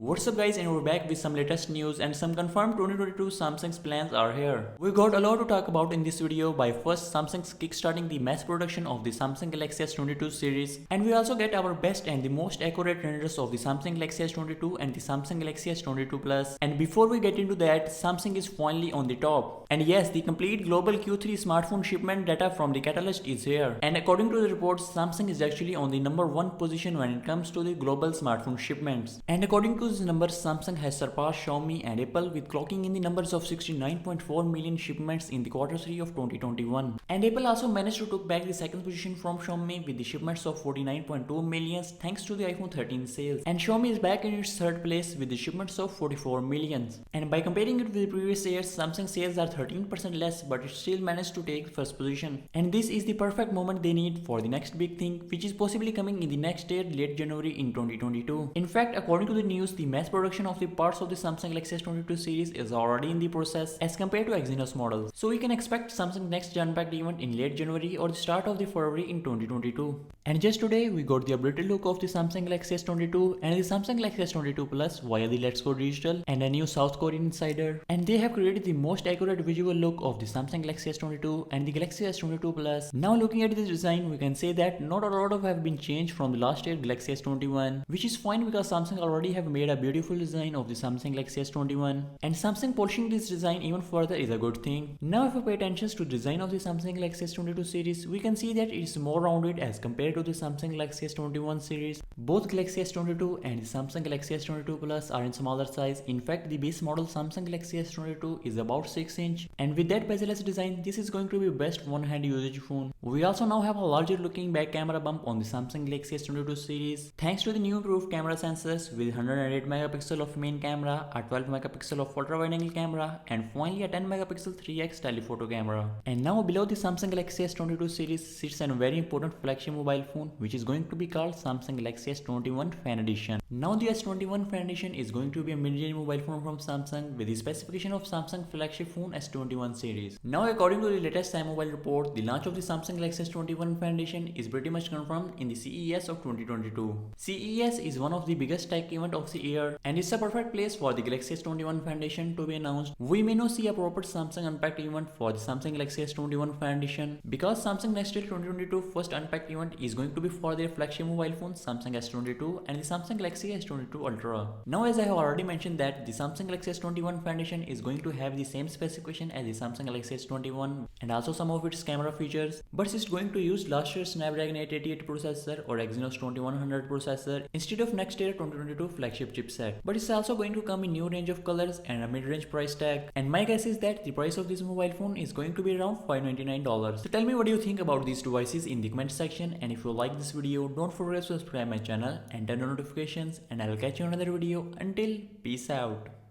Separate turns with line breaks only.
What's up guys, and we're back with some latest news and some confirmed 2022 Samsung's plans are here. We got a lot to talk about in this video. By first, Samsung's kickstarting the mass production of the Samsung Galaxy S22 series, and we also get our best and the most accurate renders of the Samsung Galaxy S22 and the Samsung Galaxy S22 Plus. And before we get into that, Samsung is finally on the top. And yes, the complete global Q3 smartphone shipment data from the Catalyst is here. And according to the reports, Samsung is actually on the number 1 position when it comes to the global smartphone shipments. And according to these numbers, Samsung has surpassed Xiaomi and Apple with clocking in the numbers of 69.4 million shipments in the Q3 of 2021. And Apple also managed to take back the second position from Xiaomi with the shipments of 49.2 millions thanks to the iPhone 13 sales. And Xiaomi is back in its third place with the shipments of 44 millions. And by comparing it with the previous years, Samsung sales are 13% less, but it still managed to take first position. And this is the perfect moment they need for the next big thing, which is possibly coming in the next year, late January in 2022. In fact, according to the news, the mass production of the parts of the Samsung Galaxy S22 series is already in the process as compared to Exynos models. So we can expect Samsung next Gen Pact event in late January or the start of the February in 2022. And just today, we got the updated look of the Samsung Galaxy S22 and the Samsung Galaxy S22 Plus via the Let's Go Digital and a new South Korean insider. And they have created the most accurate visual look of the Samsung Galaxy S22 and the Galaxy S22 Plus. Now looking at this design, we can say that not a lot of have been changed from the last year Galaxy S21, which is fine because Samsung already have made a beautiful design of the Samsung Galaxy S21, and Samsung polishing this design even further is a good thing. Now if we pay attention to the design of the Samsung Galaxy S22 series, we can see that it is more rounded as compared to the Samsung Galaxy S21 series. Both Galaxy S22 and the Samsung Galaxy S22 Plus are in smaller size. In fact, the base model Samsung Galaxy S22 is about 6 inch, and with that bezel-less design, this is going to be best one-hand usage phone. We also now have a larger looking back camera bump on the Samsung Galaxy S22 series thanks to the new improved camera sensors with 108 megapixel of main camera, a 12 megapixel of ultra wide angle camera, and finally a 10 megapixel 3x telephoto camera. And now below the Samsung Galaxy S22 series sits a very important flagship mobile phone which is going to be called Samsung Galaxy S21 Fan Edition. Now the S21 Fan Edition is going to be a mid-range mobile phone from Samsung with the specification of Samsung flagship phone S21 series. Now according to the latest Time Mobile report, the launch of the Samsung Galaxy S21 Fan Edition is pretty much confirmed in the CES of 2022. CES is one of the biggest tech event of the year and it's a perfect place for the Galaxy S21 Fan Edition to be announced. We may not see a proper Samsung Unpacked event for the Samsung Galaxy S21 Fan Edition because Samsung next year 2022 first Unpacked event is going to be for their flagship mobile phone Samsung S22 and the Samsung Galaxy S22 Ultra. Now as I have already mentioned that the Samsung Galaxy S21 Fan Edition is going to have the same specification as the Samsung Galaxy S21 and also some of its camera features, but it's going to use last year's Snapdragon 888 processor or Exynos 2100 processor instead of next year 2022 flagship chipset. But it's also going to come in new range of colors and a mid-range price tag, and my guess is that the price of this mobile phone is going to be around $599. So tell me what do you think about these devices in the comment section, and if you like this video, don't forget to subscribe my channel and turn on notifications, and I will catch you in another video. Until peace out.